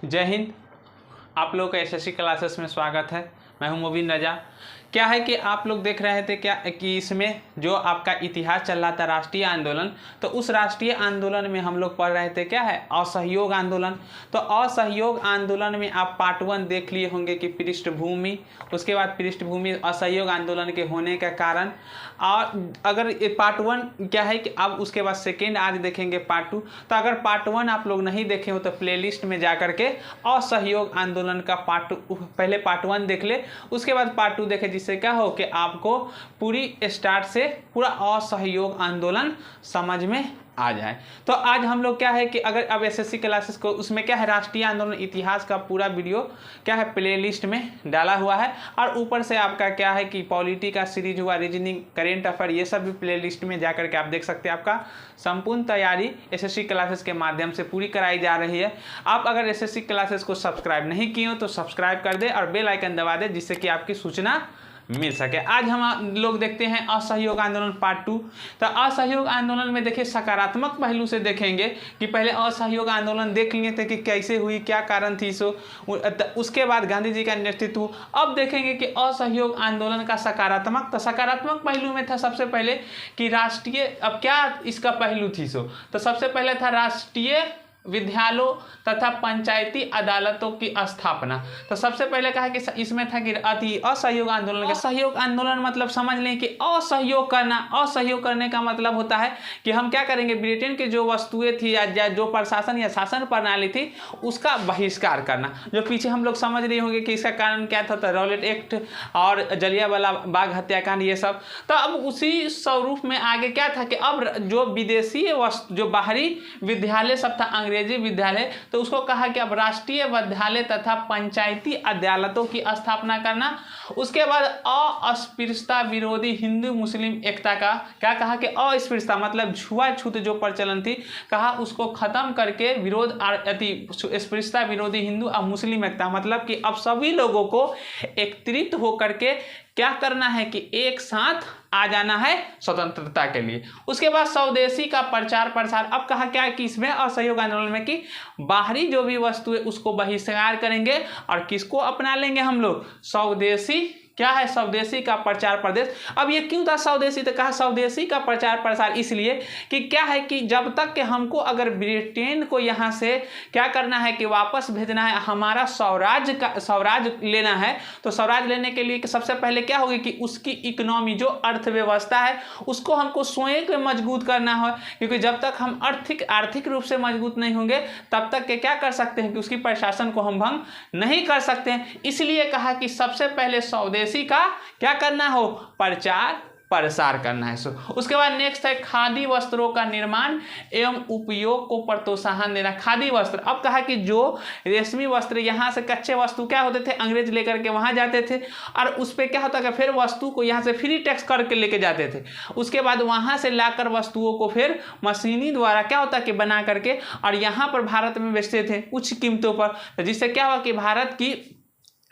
जय हिंद। आप लोग का एसएससी क्लासेस में स्वागत है। मैं हूं मुबीन रजा। क्या है कि आप लोग देख रहे थे क्या कि इसमें जो आपका इतिहास चल रहा था राष्ट्रीय आंदोलन, तो उस राष्ट्रीय आंदोलन में हम लोग पढ़ रहे थे क्या है असहयोग आंदोलन। तो असहयोग आंदोलन में आप पार्ट 1 देख लिए होंगे कि पृष्ठभूमि, उसके बाद पृष्ठभूमि असहयोग आंदोलन के होने का कारण। और अगर पार्ट 1 क्या है कि अब उसके बाद सेकेंड आज देखेंगे पार्ट 2। तो अगर पार्ट 1 आप लोग नहीं देखे हो तो प्लेलिस्ट में जा करके असहयोग आंदोलन का पहले पार्ट 1 देख ले, उसके बाद पार्ट 2 देखे, जिससे क्या हो कि आपको पूरी स्टार्ट से पूरा असहयोग आंदोलन समझ में आ जाए। तो आज हम लोग क्या है कि अगर अब एसएससी क्लासेस को उसमें क्या है राष्ट्रीय आंदोलन इतिहास का पूरा वीडियो क्या है प्लेलिस्ट में डाला हुआ है, और ऊपर से आपका क्या है कि पॉलिटी का सीरीज हुआ, रीजनिंग, करेंट अफेयर, ये सब भी प्लेलिस्ट में जा करके आप देख सकते हैं। आपका संपूर्ण तैयारी एसएससी क्लासेस के माध्यम से पूरी कराई जा रही है। आप अगर एसएससी क्लासेस को सब्सक्राइब नहीं किए हो तो सब्सक्राइब कर दे और बेल आइकन दबा दे, जिससे कि आपकी सूचना मिल सके। आज हम लोग देखते हैं असहयोग आंदोलन पार्ट 2। तो असहयोग आंदोलन में देखिए सकारात्मक पहलू से देखेंगे कि पहले असहयोग आंदोलन देख लिए थे कि कैसे हुई, क्या कारण थी, उसके बाद गांधी जी का नेतृत्व। अब देखेंगे कि असहयोग आंदोलन का सकारात्मक, तो सकारात्मक पहलू में था सबसे पहले कि राष्ट्रीय, अब क्या इसका पहलू थी तो सबसे पहले था राष्ट्रीय विद्यालयों तथा पंचायती अदालतों की स्थापना। तो सबसे पहले कहा कि इसमें था कि असहयोग आंदोलन के सहयोग आंदोलन मतलब समझ लें कि असहयोग करना। असहयोग करने का मतलब होता है कि हम क्या करेंगे, ब्रिटेन की जो वस्तुएं थी या जो प्रशासन या शासन प्रणाली थी उसका बहिष्कार करना। जो पीछे हम लोग समझ रहे होंगे कि इसका कारण क्या था, रॉलेट एक्ट और जलियांवाला बाग हत्याकांड, ये सब। तो अब उसी स्वरूप में आगे क्या था कि अब जो विदेशी जो बाहरी विद्यालय सब था, अंग्रेजी विद्यालय, तो उसको कहा कि अब राष्ट्रीय विद्यालय तथा पंचायती अदालतों की स्थापना करना। उसके बाद अस्पृश्यता विरोधी हिंदू मुस्लिम एकता का क्या कहा कि अस्पृश्यता मतलब छुआछूत जो प्रचलन थी, कहा उसको खत्म करके विरोध अस्पृश्यता विरोधी हिंदू और मुस्लिम एकता, मतलब कि अब सभी लोगों को एकत्रित होकर के क्या करना है कि एक साथ आ जाना है स्वतंत्रता के लिए। उसके बाद स्वदेशी का प्रचार प्रसार। अब कहा क्या कि इसमें असहयोग आंदोलन में कि बाहरी जो भी वस्तु है उसको बहिष्कार करेंगे और किसको अपना लेंगे हम लोग, स्वदेशी। क्या है स्वदेशी का प्रचार प्रदेश। अब ये क्यों था स्वदेशी, तो कहा स्वदेशी का प्रचार प्रसार इसलिए कि क्या है कि जब तक कि हमको अगर ब्रिटेन को यहाँ से क्या करना है कि वापस भेजना है, हमारा स्वराज लेना है, तो स्वराज लेने के लिए सबसे पहले क्या होगी कि उसकी इकोनॉमी जो अर्थव्यवस्था है उसको हमको स्वयं में मजबूत करना है, क्योंकि जब तक हम आर्थिक रूप से मजबूत नहीं होंगे तब तक के क्या कर सकते हैं कि उसकी प्रशासन को हम भंग नहीं कर सकते हैं। इसलिए कहा कि सबसे पहले स्वदेशी का क्या करना हो, प्रचार प्रसार करना है। उसके बाद नेक्स्ट है खादी वस्त्रों का निर्माण एवं उपयोग को प्रोत्साहन देना। खादी वस्त्र, अब कहा कि जो रेशमी वस्त्र यहाँ से कच्चे वस्तु क्या होते थे, अंग्रेज लेकर के वहाँ जाते थे और उस पर क्या होता है फिर वस्तु को यहाँ से फ्री टैक्स करके लेके जाते थे। उसके बाद वहाँ से लाकर वस्तुओं को फिर मशीनी द्वारा क्या होता है कि बना करके और यहाँ पर भारत में बेचते थे उच्च कीमतों पर, जिससे क्या हुआ कि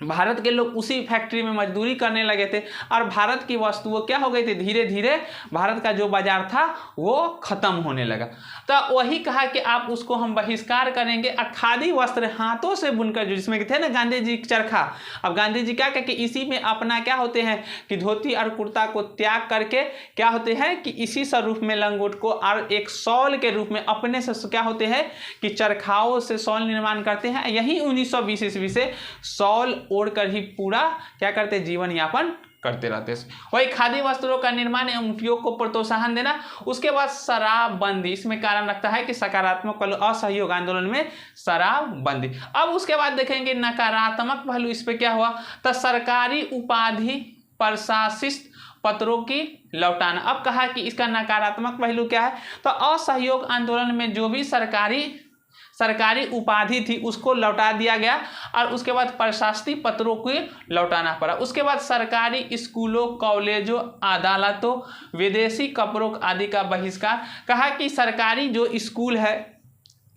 भारत के लोग उसी फैक्ट्री में मजदूरी करने लगे थे और भारत की वस्तुओं क्या हो गई थी, धीरे धीरे भारत का जो बाजार था वो खत्म होने लगा। तो वही कहा कि आप उसको हम बहिष्कार करेंगे और खादी वस्त्र हाथों से बुनकर, जो जिसमें थे ना गांधी जी चरखा, अब गांधी जी क्या कि इसी में अपना क्या होते हैं कि धोती और कुर्ता को त्याग करके क्या होते हैं कि इसी स्वरूप में लंगोट को और एक शॉल के रूप में अपने से क्या होते हैं कि चरखाओं से शॉल निर्माण करते हैं। यही 1920 ईस्वी से शॉल ओढ़कर ही पूरा क्या करते जीवन यापन करते रहते। वही खादी वस्त्रों का निर्माण एवं उपयोग को प्रोत्साहन देना। उसके बाद शराबबंदी, इसमें कारण रखता है कि सकारात्मक पहलू असहयोग आंदोलन में शराबबंदी। अब उसके बाद देखेंगे नकारात्मक पहलू, इस पे क्या हुआ, तो सरकारी उपाधि प्रशासित पत्रों की लौटाना। अब कहा कि इसका नकारात्मक पहलू क्या है, तो असहयोग आंदोलन में जो भी सरकारी उपाधि थी उसको लौटा दिया गया और उसके बाद प्रशासनिक पत्रों को लौटाना पड़ा। उसके बाद सरकारी स्कूलों, कॉलेजों, अदालतों, विदेशी कपड़ों आदि का बहिष्कार। कहा कि सरकारी जो स्कूल है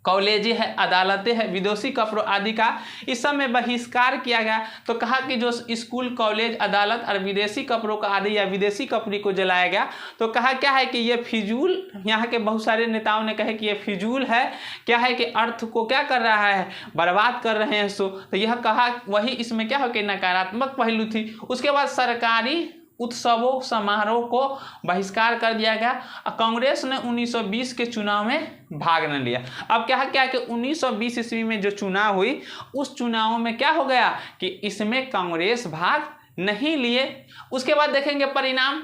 कॉलेजें है, अदालतें हैं, विदेशी कपड़ों आदि का इस सब में बहिष्कार किया गया। तो कहा कि जो स्कूल, कॉलेज, अदालत और विदेशी कपड़ों का आदि या विदेशी कपड़े को जलाया गया, तो कहा क्या है कि ये फिजूल, यहाँ के बहुत सारे नेताओं ने कहे कि ये फिजूल है, क्या है कि अर्थ को क्या कर रहा है, बर्बाद कर रहे हैं। तो यह कहा, वही इसमें क्या हो कि नकारात्मक पहलू थी। उसके बाद सरकारी उत्सवों, समारोह को बहिष्कार कर दिया गया। कांग्रेस ने 1920 के चुनाव में भाग न लिया। अब क्या है कि 1920 ईस्वी में जो चुनाव हुई, उस चुनाव में क्या हो गया कि इसमें कांग्रेस भाग नहीं लिए। उसके बाद देखेंगे परिणाम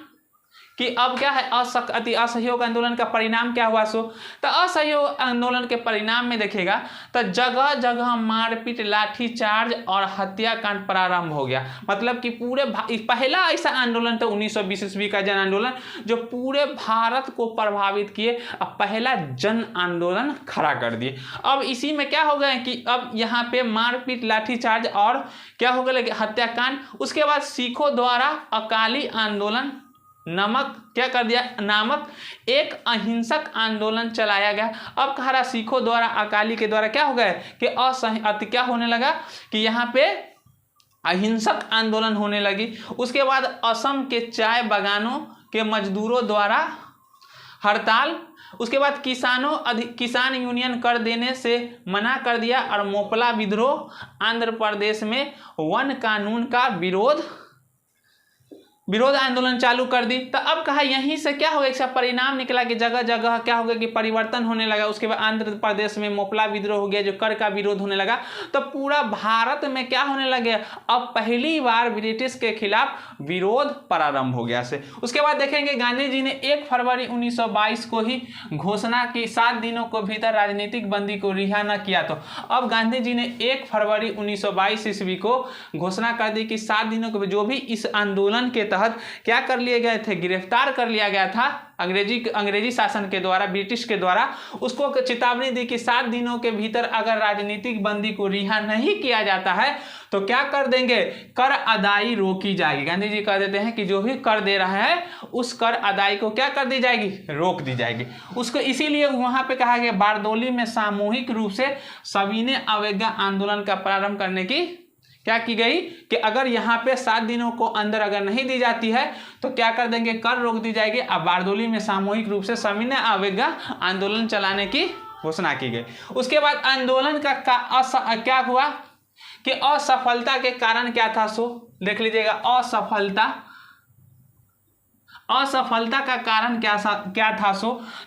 कि अब क्या है, अति असहयोग आंदोलन का परिणाम क्या हुआ। तो असहयोग आंदोलन के परिणाम में देखिएगा तो जगह जगह मारपीट, लाठीचार्ज और हत्याकांड प्रारंभ हो गया। मतलब कि पूरे पहला ऐसा आंदोलन था 1920 ईस्वी का जन आंदोलन जो पूरे भारत को प्रभावित किए, अब पहला जन आंदोलन खड़ा कर दिए। अब इसी में क्या हो गया कि अब यहाँ पे मारपीट, लाठीचार्ज और क्या हो गया हत्याकांड। उसके बाद सिखों द्वारा अकाली आंदोलन नामक एक अहिंसक आंदोलन चलाया गया। अब कह रहा सिखों द्वारा, अकाली के द्वारा क्या हो गया कि क्या होने लगा कि यहाँ पे अहिंसक आंदोलन होने लगी। उसके बाद असम के चाय बागानों के मजदूरों द्वारा हड़ताल। उसके बाद किसान यूनियन कर देने से मना कर दिया और मोपला विद्रोह। आंध्र प्रदेश में वन कानून का विरोध आंदोलन चालू कर दी। तो अब कहा यहीं से क्या होगा, इसका परिणाम निकला कि जगह जगह क्या होगा कि परिवर्तन होने लगा। उसके बाद आंध्र प्रदेश में मोपला विद्रोह हो गया, जो कर का विरोध होने लगा। तो पूरा भारत में क्या होने लगे, अब पहली बार ब्रिटिश के खिलाफ विरोध प्रारंभ हो गया से। उसके बाद देखेंगे गांधी जी ने 1 फरवरी 1922 को ही घोषणा की 7 दिनों को भीतर राजनीतिक बंदी को रिहा न किया। तो अब गांधी जी ने 1 फरवरी 1922 ईस्वी को घोषणा कर दी कि 7 दिनों को जो भी इस आंदोलन के क्या कर लिए गए थे, गिरफ्तार कर लिया गया था अंग्रेजी शासन के द्वारा, ब्रिटिश के द्वारा, उसको चेतावनी दी कि 7 दिनों के भीतर अगर राजनीतिक बंदी को रिहा नहीं किया जाता है तो क्या कर देंगे, कर अदाई रोकी जाएगी। गांधी जी कह देते हैं कि जो भी कर दे रहा है उस कर अदाई को क्या कर दी जाएगी, रोक दी जाएगी उसको। इसीलिए वहां पे कहा गया बारदोली में सामूहिक रूप से सविनय अवज्ञा आंदोलन का प्रारंभ करने की क्या की गई कि अगर यहाँ पे 7 दिनों को अंदर अगर नहीं दी जाती है तो क्या कर देंगे, कर रोक दी जाएगी। अब बारदोली में सामूहिक रूप से सविनय अवज्ञा आंदोलन चलाने की घोषणा की गई। उसके बाद आंदोलन का क्या हुआ कि असफलता के कारण क्या था, देख लीजिएगा। असफलता का कारण क्या था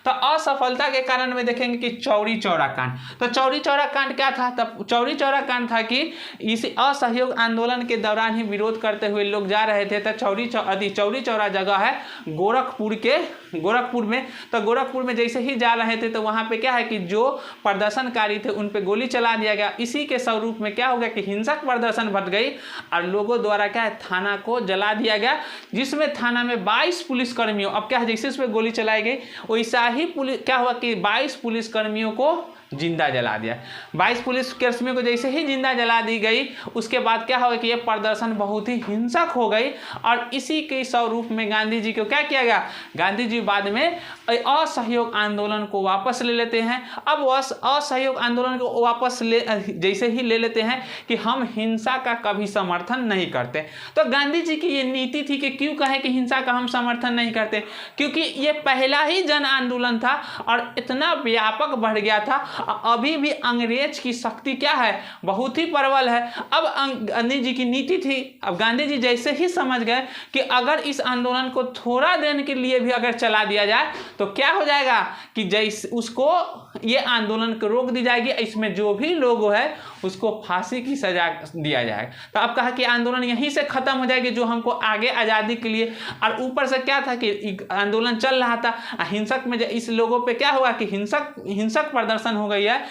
तो असफलता के कारण में देखेंगे कि चौरी चौरा कांड। तो चौरी चौरा कांड क्या था, तब चौरी चौरा कांड था कि इस असहयोग आंदोलन के दौरान ही विरोध करते हुए लोग जा रहे थे। तो चौरी चौरा जगह है गोरखपुर में। तो गोरखपुर में जैसे ही जा रहे थे तो वहां पे क्या है कि जो प्रदर्शनकारी थे उन पे गोली चला दिया गया। इसी के स्वरूप में क्या हो गया कि हिंसक प्रदर्शन बढ़ गई और लोगों द्वारा क्या है, थाना को जला दिया गया, जिसमें थाना में 22 पुलिसकर्मियों, अब क्या है जैसे उसमें गोली चलाई गई वैसा ही क्या हुआ कि 22 पुलिसकर्मियों को जिंदा जला दिया। 22 पुलिसकर्मियों को जैसे ही जिंदा जला दी गई उसके बाद क्या हुआ कि ये प्रदर्शन बहुत ही हिंसक हो गई और इसी के स्वरूप में गांधी जी को क्या किया गया, गांधी जी बाद में असहयोग आंदोलन को वापस ले लेते हैं। अब असहयोग आंदोलन को वापस जैसे ही ले लेते हैं कि हम हिंसा का कभी समर्थन नहीं करते। तो गांधी जी की ये नीति थी कि क्यों कहे कि हिंसा का हम समर्थन नहीं करते, क्योंकि ये पहला ही जन आंदोलन था और इतना व्यापक बढ़ गया था। अभी भी अंग्रेज की शक्ति क्या है, बहुत ही प्रबल है। अब गांधी जी की नीति थी, अब गांधी जी जैसे ही समझ गए कि अगर इस आंदोलन को थोड़ा दिन के लिए भी अगर चला दिया जाए तो क्या हो जाएगा कि जैसे उसको ये आंदोलन को रोक दी जाएगी, इसमें जो भी लोग है उसको फांसी की सजा दिया जाएगा। तो अब कहा कि आंदोलन यहीं से खत्म हो जाएगी, जो हमको आगे आज़ादी के लिए। और ऊपर से क्या था कि आंदोलन चल रहा था, हिंसक में इस लोगों पे क्या होगा कि हिंसक प्रदर्शन हो गई है,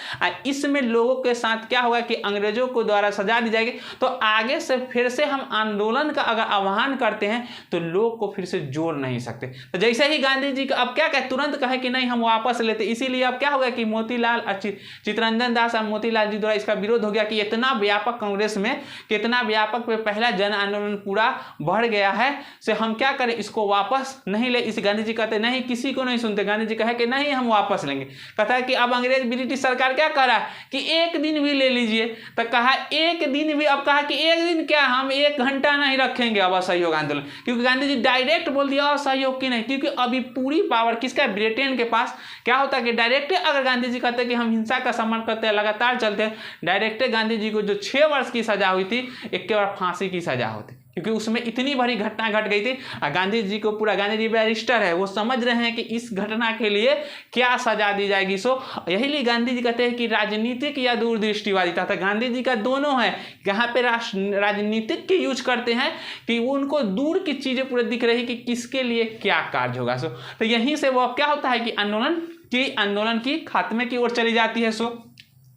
इसमें लोगों के साथ क्या होगा कि अंग्रेजों को द्वारा सजा दी जाएगी। तो आगे से फिर से हम आंदोलन का अगर आह्वान करते हैं तो लोग को फिर से जोड़ नहीं सकते। तो जैसे ही गांधी जी का अब क्या कहे, तुरंत कहे कि नहीं हम वापस लेते, इसीलिए अब क्या होगा कि मोतीलाल चित्तरंजन दास और मोतीलाल जी द्वारा इसका विरोध हो गया कि इतना व्यापक कांग्रेस में कितना व्यापक पे पहला जन आंदोलन पूरा बढ़ गया है, से हम क्या करें, इसको वापस नहीं ले। इस गांधी जी कहते नहीं, किसी को नहीं सुनते। गांधी जी कहे कि नहीं हम वापस लेंगे। कहता है कि अब अंग्रेज ब्रिटिश सरकार क्या कह रहा है कि एक दिन भी ले लीजिए, तो कहा एक दिन भी, अब कहा कि एक दिन क्या, हम 1 घंटा नहीं रखेंगे अब असहयोग आंदोलन, क्योंकि गांधी जी डायरेक्ट बोल दिया असहयोग की नहीं, क्योंकि अभी पूरी पावर किसका, ब्रिटेन के पास। क्या होता है कि डायरेक्ट अगर गांधी जी कहते हैं कि हम हिंसा का समर्थन करते हैं, लगातार चलते हैं, डायरेक्ट गांधी जी को जो 6 वर्ष की सजा हुई थी, एक के बाद फांसी की सजा होती, क्योंकि उसमें इतनी बड़ी घटना घट गई थी। गांधी जी को पूरा, गांधी जी बैरिस्टर है, वो समझ रहे हैं कि इस घटना के लिए क्या सजा दी जाएगी। सो यही लिए गांधी जी कहते हैं कि राजनीतिक या दूरदृष्टिवादी था। गांधी जी का दोनों है, यहाँ पे राजनीतिक के यूज करते हैं कि वो उनको दूर की चीजें पूरे दिख रही कि किसके लिए क्या कार्य होगा। सो तो यहीं से वो क्या होता है कि आंदोलन की खात्मे की ओर चली जाती है। सो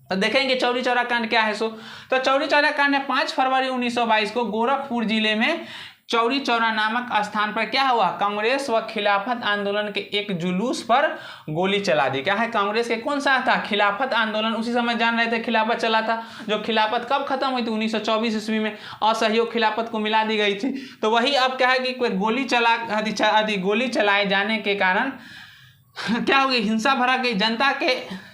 तो देखेंगे चौरी चौरा कांड क्या है। सो तो चौरी चौरा कांड में 5 फरवरी 1922 को गोरखपुर जिले में चौरी चौरा नामक स्थान पर क्या हुआ, कांग्रेस व खिलाफत आंदोलन के एक जुलूस पर गोली चला दी। क्या है, कांग्रेस के कौन सा था, खिलाफत आंदोलन। उसी समय जान रहे थे खिलाफत चला था, जो खिलाफत कब खत्म हुई थी, 1924 ईस्वी में असहयोग खिलाफत को मिला दी गई थी। तो वही अब क्या है कि कोई गोली चलाए जाने के कारण क्या हो गई, हिंसा भरा गई।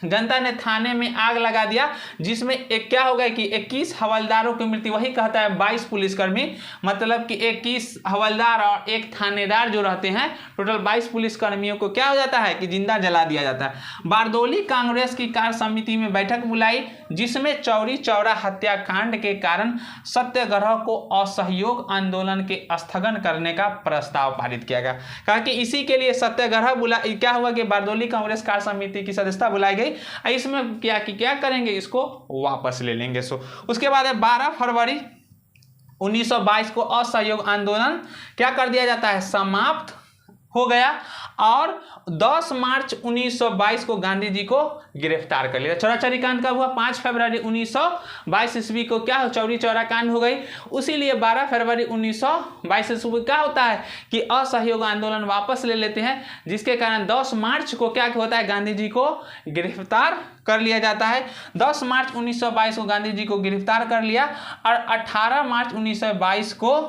जनता ने थाने में आग लगा दिया, जिसमें एक क्या हो गया कि 21 हवलदारों की मृत्यु। वही कहता है 22 पुलिसकर्मी, मतलब कि 21 हवलदार और एक थानेदार जो रहते हैं, टोटल 22 पुलिसकर्मियों को क्या हो जाता है कि जिंदा जला दिया जाता है। बारदौली कांग्रेस की कार्य समिति में बैठक बुलाई, जिसमें चौरी चौरा हत्याकांड के कारण सत्याग्रह को असहयोग आंदोलन के स्थगन करने का प्रस्ताव पारित किया गया। कहा कि इसी के लिए सत्याग्रह क्या हुआ कि बारदौली कांग्रेस कार्य समिति की सदस्यता बुलाई गई। इसमें क्या करेंगे, इसको वापस ले लेंगे। सो उसके बाद 12 फरवरी 1922 को असहयोग आंदोलन क्या कर दिया जाता है, समाप्त हो गया। और 10 मार्च 1922 को गांधी जी को गिरफ्तार कर लिया। चौरा चौरी कांड कब हुआ, 5 फरवरी 1922 ईस्वी को क्या हो, चौरी चौरा कांड हो गई। उसीलिए 12 फरवरी 1922 ईस्वी को क्या होता है कि असहयोग आंदोलन वापस ले लेते हैं, जिसके कारण 10 मार्च को क्या होता है, गांधी जी को गिरफ्तार कर लिया जाता है। 10 मार्च 1922 को गांधी जी को गिरफ्तार कर लिया और 18 मार्च 1922 को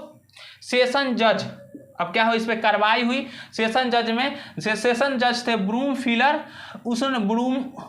सेशन जज, अब क्या हो, इस पर कार्रवाई हुई। सेशन जज थे ब्रूमफील्डर, उसने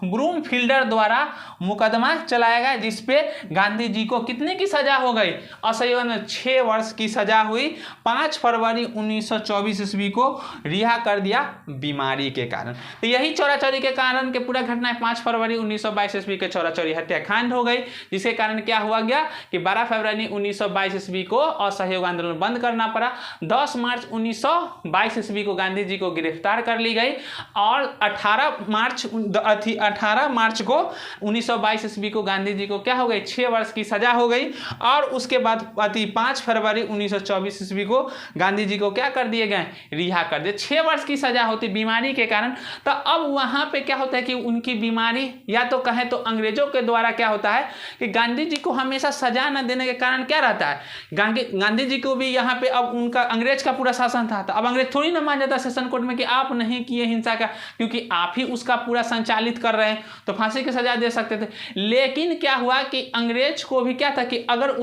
ब्रूमफील्डर द्वारा मुकदमा चलाया गया, जिसपे गांधी जी को कितने की सजा हो गई, असहयोग में 6 वर्ष की सजा हुई। 5 फरवरी 1924 ईस्वी को रिहा कर दिया बीमारी के कारण। तो यही चौरा चौरी के कारण के पूरा घटना है। 5 फरवरी 1922 ईस्वी के चौरा चौरी हत्याकांड हो गई, जिसके कारण क्या हुआ गया कि 12 फरवरी 1922 ईस्वी को असहयोग आंदोलन बंद करना पड़ा। 10 मार्च 1922 ईस्वी को गांधी जी को गिरफ्तार कर ली गई और 18 मार्च को 1922 ईस्वी को गांधी जी को क्या हो गई, 6 वर्ष की सजा हो गई। और उसके बाद 5 फरवरी 1924 ईस्वी को गांधी जी को क्या कर दिए गए, रिहा कर दिए। 6 वर्ष की सजा होती बीमारी के कारण। तो अब वहां पे क्या होता है कि उनकी बीमारी, या तो कहें तो अंग्रेजों के द्वारा क्या होता है कि गांधी जी को हमेशा सजा न देने के कारण क्या रहता है, गांधी जी को भी यहाँ पे अब उनका अंग्रेज का पूरा शासन था। तो अब अंग्रेज थोड़ी ना मान जाता सेशन कोर्ट में कि आप नहीं किए हिंसा का, क्योंकि आप ही उसका पूरा संचालित कर रहे हैं, तो फांसी की सजा दे सकते थे। लेकिन क्या हुआ कि अंग्रेज को भी क्या था कि अगर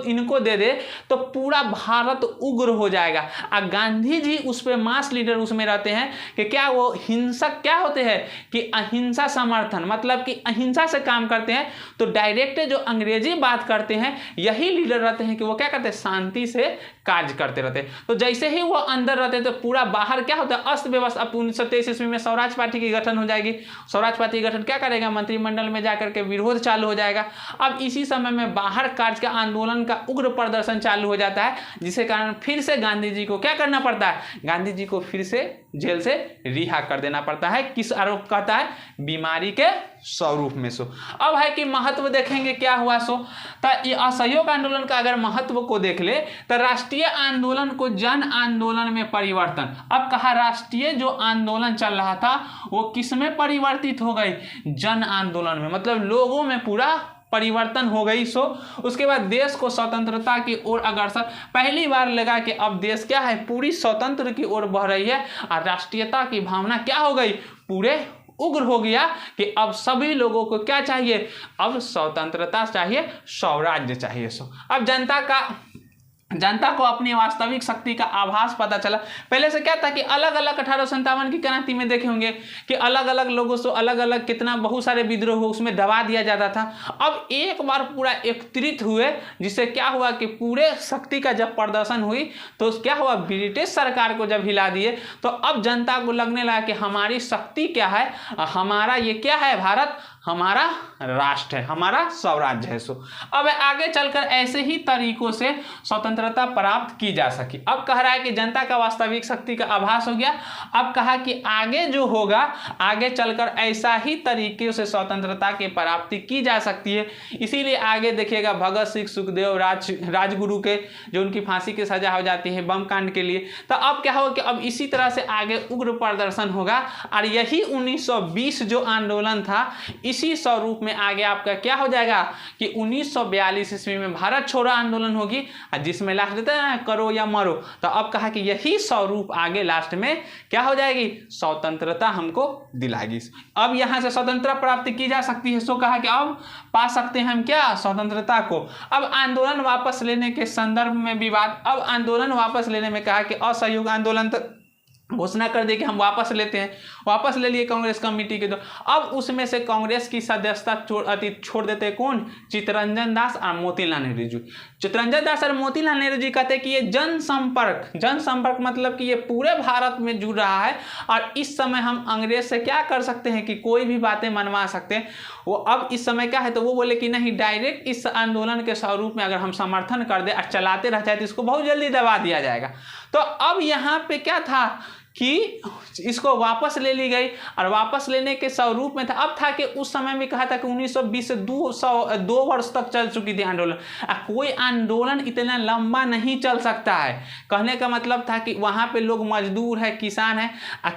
इनको दे दे तो पूरा भारत उग्र हो जाएगा। और गांधी जी उस पर मास लीडर उसमें रहते हैं कि क्या वो हिंसक क्या होते हैं कि अहिंसा समर्थन, मतलब कि अहिंसा से काम करते हैं। तो डायरेक्ट जो अंग्रेजी बात करते हैं यही लीडर रहते हैं कि वो क्या करते हैं, शांति से कार्य करते रहते हैं। तो जैसे ही वो अंदर रहते हैं तो पूरा बाहर क्या होता है, अस्त व्यवस्था। अब 1923 ईस्वी में स्वराज पार्टी की गठन हो जाएगी। स्वराज पार्टी गठन क्या करेगा, मंत्रिमंडल में जाकर के विरोध चालू हो जाएगा। अब इसी समय में बाहर कार्य का आंदोलन का उग्र प्रदर्शन चालू हो जाता है, जिसके कारण फिर से गांधी जी को क्या करना पड़ता है, गांधी जी को फिर से जेल से रिहा कर देना पड़ता है। किस आरोप कहता है, बीमारी के स्वरूप में। सो अब है कि महत्व देखेंगे क्या हुआ। सो तो ये असहयोग आंदोलन का अगर महत्व को देख ले तो राष्ट्रीय आंदोलन को जन आंदोलन में परिवर्तन। अब कहा राष्ट्रीय जो आंदोलन चल रहा था वो किस में परिवर्तित हो गई, जन आंदोलन में, मतलब लोगों में पूरा परिवर्तन हो गई। सो उसके बाद देश को स्वतंत्रता की ओर अग्रसर पहली बार लगा कि अब देश क्या है, पूरी स्वतंत्र की ओर बढ़ रही है और राष्ट्रीयता की भावना क्या हो गई, पूरे उग्र हो गया कि अब सभी लोगों को क्या चाहिए, अब स्वतंत्रता चाहिए, स्वराज्य चाहिए। अब जनता को अपनी वास्तविक शक्ति का आभास पता चला। पहले से क्या था कि अलग अलग 1857 की क्रांति में देखे होंगे कि अलग अलग लोगों से अलग अलग कितना बहुत सारे विद्रोह उसमें दबा दिया जाता था। अब एक बार पूरा एकत्रित हुए, जिससे क्या हुआ कि पूरे शक्ति का जब प्रदर्शन हुई तो क्या हुआ, ब्रिटिश सरकार को जब हिला दिए तो अब जनता को लगने लगा कि हमारी शक्ति क्या है, हमारा ये क्या है, भारत हमारा राष्ट्र है, हमारा स्वराज्य है। अब आगे चलकर ऐसे ही तरीकों से स्वतंत्रता प्राप्त की जा सकी। अब कह रहा है कि जनता का वास्तविक शक्ति का आभास हो गया। अब कहा कि आगे जो होगा, आगे चलकर ऐसा ही तरीके से स्वतंत्रता की प्राप्ति की जा सकती है। इसीलिए आगे देखिएगा भगत सिंह, सुखदेव, राजगुरु के जो उनकी फांसी की सजा हो जाती है बम कांड के लिए। तो अब क्या होगा कि अब इसी तरह से आगे उग्र प्रदर्शन होगा और यही 1920 जो आंदोलन था इसी स्वरूप में आगे आपका क्या हो जाएगा कि 1942 ईस्वी में भारत छोड़ो आंदोलन होगी, जिसमें लास्ट देते हैं करो या मरो। तो अब कहा कि यही स्वरूप आगे लास्ट में क्या हो जाएगी, स्वतंत्रता हमको दिलाएगी। अब यहां से स्वतंत्रता प्राप्ति की जा सकती है। सो कहा कि अब पा सकते हैं हम क्या, स्वतंत्रता को। अब आंदोलन वापस लेने के संदर्भ में विवाद। अब आंदोलन वापस लेने में कहा कि असहयोग आंदोलन घोषणा कर दे कि हम वापस लेते हैं, वापस ले लिए कांग्रेस कमेटी के। तो अब उसमें से कांग्रेस की सदस्यता छोड़ देते हैं कौन, चित्तरंजन दास और मोतीलाल नेहरू जी। चित्तरंजन दास और मोतीलाल नेहरू जी कहते हैं कि ये जनसंपर्क मतलब कि ये पूरे भारत में जुड़ रहा है और इस समय हम अंग्रेज से क्या कर सकते हैं कि कोई भी बातें मनवा सकते हैं। वो अब इस समय क्या है, तो वो बोले कि नहीं, डायरेक्ट इस आंदोलन के स्वरूप में अगर हम समर्थन कर दे और चलाते रह जाए तो इसको बहुत जल्दी दबा दिया जाएगा। तो अब यहाँ पे क्या था कि इसको वापस ले ली गई और वापस लेने के स्वरूप में था। अब था कि उस समय में कहा था कि 1920 से 2 वर्ष तक चल चुकी थी आंदोलन। कोई आंदोलन इतना लंबा नहीं चल सकता है। कहने का मतलब था कि वहाँ पे लोग मजदूर है, किसान है,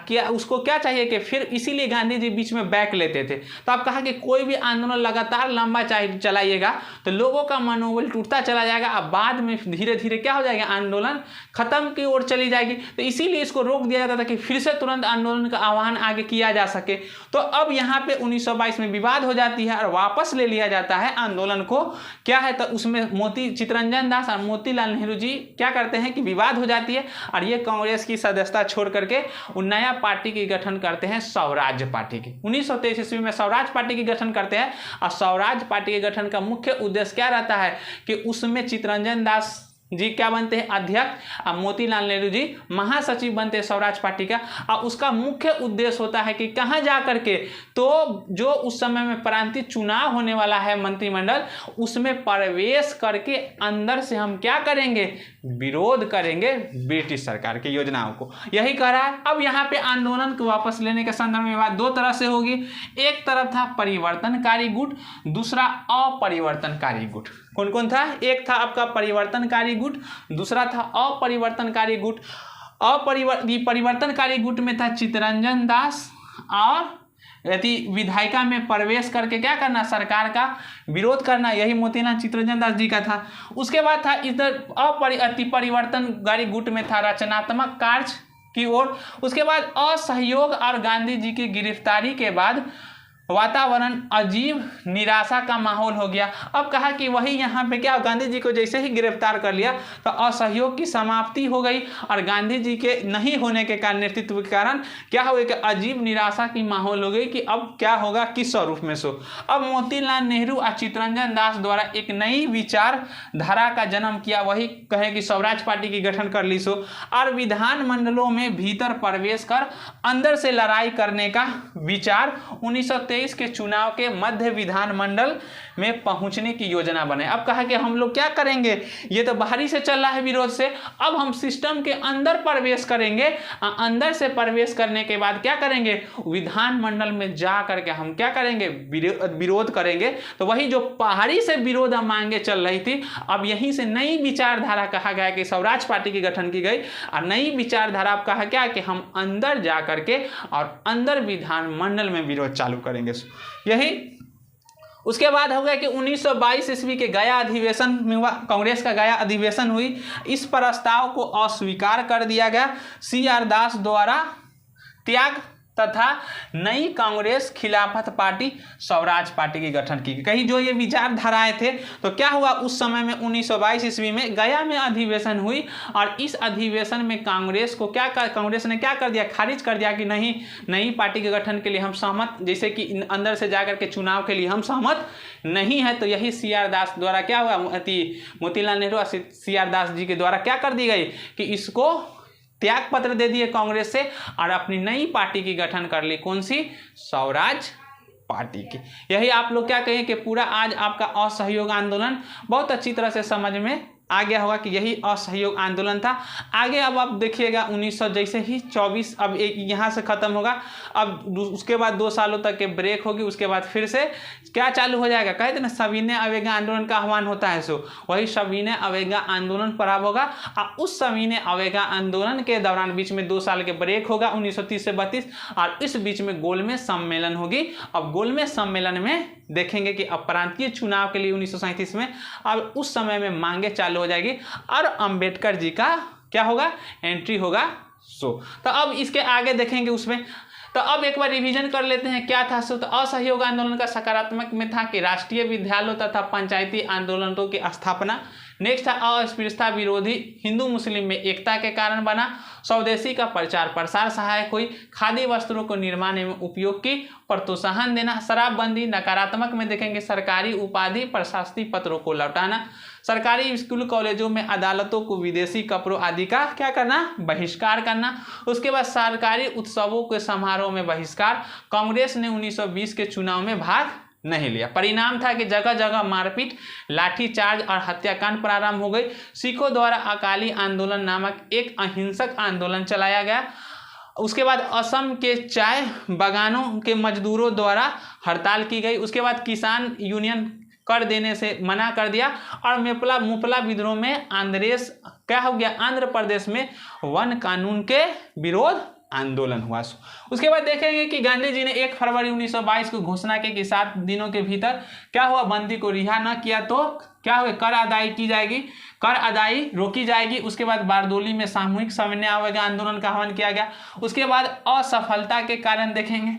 क्या उसको क्या चाहिए कि फिर इसीलिए गांधी जी बीच में बैक लेते थे। तो अब कहा कि कोई भी आंदोलन लगातार लंबा चलाइएगा तो लोगों का मनोबल टूटता चला जाएगा। अब बाद में धीरे धीरे क्या हो जाएगा, आंदोलन खत्म की ओर चली जाएगी। तो इसीलिए इसको रोक दिया था कि फिर से तुरंत आंदोलन का आह्वान आगे किया जा सके। तो अब यहाँ पे 1922 में विवाद हो जाती है और वापस ले लिया जाता है आंदोलन को। क्या है, तो उसमें चित्तरंजन दास और मोतीलाल नेहरू जी क्या करते हैं कि विवाद हो जाती है और ये कांग्रेस की सदस्यता छोड़ करके नया पार्टी की गठन करते हैं, स्वराज पार्टी की। 1923 ईस्वी में स्वराज पार्टी की गठन करते हैं और स्वराज पार्टी के गठन का मुख्य उद्देश्य क्या रहता है कि उसमें चित्तरंजन दास जी क्या बनते हैं, अध्यक्ष, और मोतीलाल नेहरू जी महासचिव बनते हैं स्वराज पार्टी का। और उसका मुख्य उद्देश्य होता है कि कहाँ जा करके, तो जो उस समय में प्रांतीय चुनाव होने वाला है मंत्रिमंडल, उसमें प्रवेश करके अंदर से हम क्या करेंगे, विरोध करेंगे ब्रिटिश सरकार की योजनाओं को। यही कह रहा है। अब यहाँ पे आंदोलन को वापस लेने के संदर्भ में बात दो तरह से होगी। एक तरफ था परिवर्तनकारी गुट, दूसरा अपरिवर्तनकारी गुट। कौन कौन था, एक था आपका परिवर्तनकारी गुट, दूसरा था अपरिवर्तनकारी गुट। परिवर्तनकारी गुट में था चित्तरंजन दास और यदि विधायिका में प्रवेश करके क्या करना, सरकार का विरोध करना, यही मोतीलाल चित्तरंजन दास जी का था। उसके बाद था इधर परिवर्तनकारी गुट में था रचनात्मक कार्य की ओर। उसके बाद असहयोग और गांधी जी की गिरफ्तारी के बाद वातावरण अजीब निराशा का माहौल हो गया। अब कहा कि वही यहाँ पे क्या, गांधी जी को जैसे ही गिरफ्तार कर लिया तो असहयोग की समाप्ति हो गई और गांधी जी के नहीं होने के कारण, नेतृत्व के कारण क्या हो गया कि अजीब निराशा की माहौल हो गई कि अब क्या होगा, किस स्वरूप में। अब मोतीलाल नेहरू और चित्तरंजन दास द्वारा एक नई विचारधारा का जन्म किया। वही कहे कि स्वराज पार्टी की गठन कर ली और विधान मंडलों में भीतर प्रवेश कर अंदर से लड़ाई करने का विचार 1923 के चुनाव के मध्य विधानमंडल में पहुंचने की योजना बने। अब कहा कि हम लोग क्या करेंगे, ये तो बाहरी से चल रहा है विरोध से, अब हम सिस्टम के अंदर प्रवेश करेंगे। अंदर से प्रवेश करने के बाद क्या करेंगे, विधानमंडल में जा करके हम क्या करेंगे, विरोध करेंगे। तो वही जो बाहरी से विरोध मांगे चल रही थी, अब यहीं से नई विचारधारा कहा गया कि स्वराज पार्टी की गठन की गई और नई विचारधारा कहा क्या कि हम अंदर जा करके और अंदर विधानमंडल में विरोध चालू करेंगे। यही उसके बाद हो गया कि 1922 ईस्वी के गया अधिवेशन में हुआ, कांग्रेस का गया अधिवेशन हुई। इस प्रस्ताव को अस्वीकार कर दिया गया। CR दास द्वारा त्याग तथा नई कांग्रेस खिलाफत पार्टी स्वराज पार्टी की गठन की। कहीं जो ये विचारधाराएं थे, तो क्या हुआ उस समय में 1922 ईस्वी में गया में अधिवेशन हुई और इस अधिवेशन में कांग्रेस ने क्या कर दिया, खारिज कर दिया कि नहीं, नई पार्टी के गठन के लिए हम सहमत, जैसे कि अंदर से जाकर के चुनाव के लिए हम सहमत नहीं है। तो यही CR दास द्वारा क्या हुआ, मोतीलाल नेहरू और CR दास जी के द्वारा क्या कर दी गई कि इसको त्याग पत्र दे दिए कांग्रेस से और अपनी नई पार्टी की गठन कर ली। कौन सी, स्वराज पार्टी की। यही आप लोग क्या कहें कि पूरा आज आपका असहयोग आंदोलन बहुत अच्छी तरह से समझ में आ गया होगा कि यही असहयोग आंदोलन था। आगे अब आप देखिएगा 1900 जैसे ही 24 अब एक यहाँ से खत्म होगा, अब उसके बाद 2 सालों तक के ब्रेक होगी, उसके बाद फिर से क्या चालू हो जाएगा, कहते ना सविनय अवज्ञा आंदोलन का आह्वान होता है, सो वही सविनय अवज्ञा आंदोलन प्रारंभ होगा। और उस सविनय अवज्ञा आंदोलन के दौरान बीच में 2 साल के ब्रेक होगा 1930 से 32 और इस बीच में गोलमेज सम्मेलन होगी। अब गोलमेज सम्मेलन में देखेंगे कि अब प्रांतीय चुनाव के लिए 1937 में अब उस समय में मांगे चालू हो जाएगी और अंबेडकर जी का क्या होगा, एंट्री होगा। तो अब इसके आगे देखेंगे उसमें। तो अब एक बार रिवीजन कर लेते हैं क्या था। तो असहयोग आंदोलन का सकारात्मक में था कि राष्ट्रीय विद्यालयों तथा पंचायती आंदोलनों की स्थापना। नेक्स्ट था अस्पृश्यता विरोधी हिंदू मुस्लिम में एकता के कारण बना। स्वदेशी का प्रचार प्रसार सहायक हुई। खादी वस्त्रों को निर्माण एवं उपयोग की प्रोत्साहन देना। शराबबंदी नकारात्मक में देखेंगे सरकारी उपाधि प्रशस्ति पत्रों को लौटाना। सरकारी स्कूल कॉलेजों में अदालतों को विदेशी कपड़ों आदि का क्या करना, बहिष्कार करना। उसके बाद सरकारी उत्सवों के समारोह में बहिष्कार। कांग्रेस ने 1920 के चुनाव में भाग नहीं लिया। परिणाम था कि जगह जगह मारपीट, लाठीचार्ज और हत्याकांड प्रारंभ हो गई। सिखों द्वारा अकाली आंदोलन नामक एक अहिंसक आंदोलन चलाया गया। उसके बाद असम के चाय बागानों के मजदूरों द्वारा हड़ताल की गई। उसके बाद किसान यूनियन कर देने से मना कर दिया और मुपला विद्रोह में आंध्र प्रदेश में वन कानून के विरोध आंदोलन हुआ। उसके बाद देखेंगे कि गांधी जी ने 1 फरवरी 1922 को घोषणा की कि 7 दिनों के भीतर क्या हुआ, बंदी को रिहा न किया तो क्या हुआ, कर अदाई की जाएगी, कर अदाई रोकी जाएगी। उसके बाद बारदोली में सामूहिक सविनय अवज्ञा आंदोलन का आह्वान किया गया। उसके बाद असफलता के कारण देखेंगे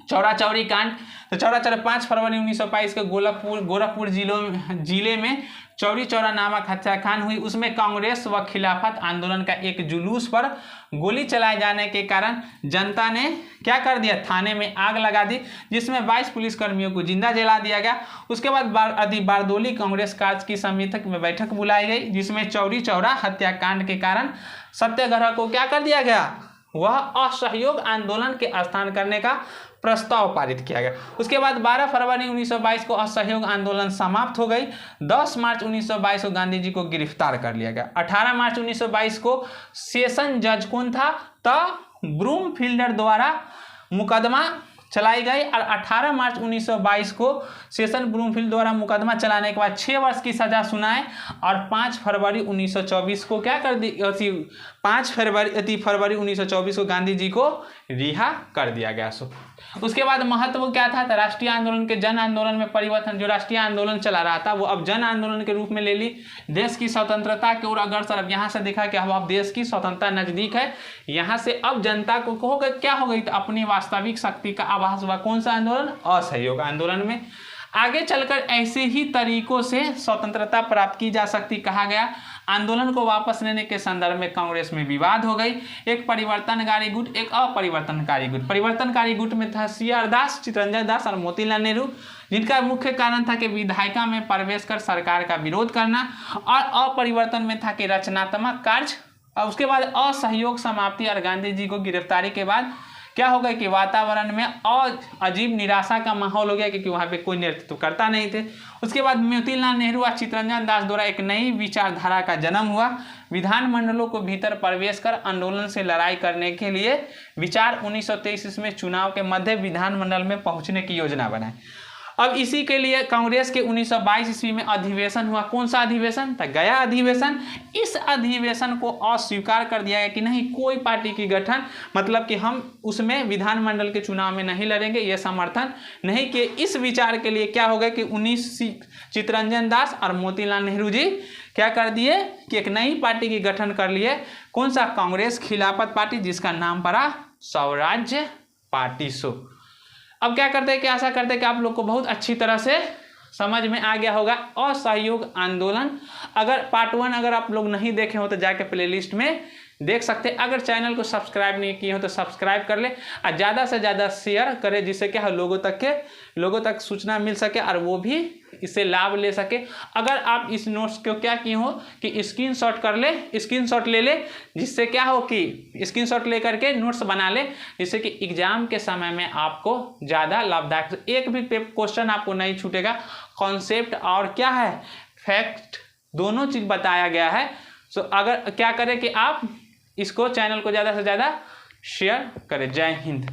चौरा चौरी कांड। तो चौरा चौरा 5 फरवरी 1922 के गोरखपुर जिले में चौरी चौरा नामक हत्याकांड हुई। उसमें कांग्रेस व खिलाफत आंदोलन का एक जुलूस पर गोली चलाए जाने के कारण जनता ने क्या कर दिया, थाने में आग लगा दी, जिसमें 22 पुलिसकर्मियों को जिंदा जला दिया गया। उसके बाद बारदोली कांग्रेस कार्य की समिति में बैठक बुलाई गई, जिसमें चौरी चौरा हत्याकांड के कारण सत्याग्रह को क्या कर दिया गया, वह असहयोग आंदोलन के स्थान करने का प्रस्ताव पारित किया गया। उसके बाद 12 फरवरी 1922 को असहयोग आंदोलन समाप्त हो गई। 10 मार्च 1922 को गांधी जी को गिरफ्तार कर लिया गया। 18 मार्च 1922 को सेशन जज कौन था, ब्रूमफील्डर द्वारा मुकदमा चलाई गई और 18 मार्च 1922 को सेशन ब्रूमफील्ड द्वारा मुकदमा चलाने के बाद 6 वर्ष की सजा सुनाए और 5 फरवरी 1924 को क्या कर दी, 5 फरवरी 1924 को गांधी जी को रिहा कर दिया गया। उसके बाद महत्व क्या था, राष्ट्रीय आंदोलन के जन आंदोलन में परिवर्तन। जो राष्ट्रीय आंदोलन चला रहा था वो अब जन आंदोलन के रूप में ले ली। देश की स्वतंत्रता की ओर अग्रसर। अब यहाँ से देखा कि अब देश की स्वतंत्रता नजदीक है। यहाँ से अब जनता को कहोगे क्या हो गई, तो अपनी वास्तविक शक्ति का आभास हुआ। कौन सा आंदोलन, असहयोग आंदोलन में। आगे चलकर ऐसे ही तरीकों से स्वतंत्रता प्राप्त की जा सकती कहा गया। आंदोलन को वापस लेने के संदर्भ में कांग्रेस में विवाद हो गई। एक परिवर्तनकारी गुट, एक अपरिवर्तनकारी गुट। परिवर्तनकारी गुट में था CR दास, चितरंजन दास और मोतीलाल नेहरू, जिनका मुख्य कारण था कि विधायिका में प्रवेश कर सरकार का विरोध करना। और अपरिवर्तन में था कि रचनात्मक कार्य। और उसके बाद असहयोग समाप्ति और गांधी जी को गिरफ्तारी के बाद क्या हो गया कि वातावरण में और अजीब निराशा का माहौल हो गया, क्योंकि वहाँ पे कोई नेतृत्व करता नहीं थे। उसके बाद मोतीलाल नेहरू और चितरंजन दास द्वारा एक नई विचारधारा का जन्म हुआ। विधानमंडलों को भीतर प्रवेश कर आंदोलन से लड़ाई करने के लिए विचार 1923 में चुनाव के मध्य विधानमंडल में पहुंचने की योजना बनाई। अब इसी के लिए कांग्रेस के 1922 ईस्वी में अधिवेशन हुआ। कौन सा अधिवेशन था, गया अधिवेशन। इस अधिवेशन को अस्वीकार कर दिया गया कि नहीं, कोई पार्टी की गठन, मतलब कि हम उसमें विधानमंडल के चुनाव में नहीं लड़ेंगे, ये समर्थन नहीं किए। इस विचार के लिए क्या हो गया कि चितरंजन दास और मोतीलाल नेहरू जी क्या कर दिए कि एक नई पार्टी की गठन कर लिए। कौन सा, कांग्रेस खिलाफत पार्टी, जिसका नाम पड़ा स्वराज पार्टी शो। अब क्या करते हैं कि आशा करते हैं कि आप लोग को बहुत अच्छी तरह से समझ में आ गया होगा। असहयोग आंदोलन अगर पार्ट 1 अगर आप लोग नहीं देखे हो तो जाके प्लेलिस्ट में देख सकते हैं। अगर चैनल को सब्सक्राइब नहीं किए हो तो सब्सक्राइब कर ले और ज़्यादा से ज़्यादा शेयर करें, जिससे क्या है लोगों तक सूचना मिल सके और वो भी इससे लाभ ले सके। अगर आप इस नोट्स को क्या किए हो कि स्क्रीनशॉट ले ले, जिससे क्या हो कि स्क्रीनशॉट ले करके नोट्स बना ले, जिससे कि एग्जाम के समय में आपको ज़्यादा लाभदायक, एक भी क्वेश्चन आपको नहीं छूटेगा। कॉन्सेप्ट और क्या है फैक्ट दोनों चीज़ बताया गया है। सो अगर क्या करें कि आप इसको चैनल को ज़्यादा से ज़्यादा शेयर करें। जय हिंद।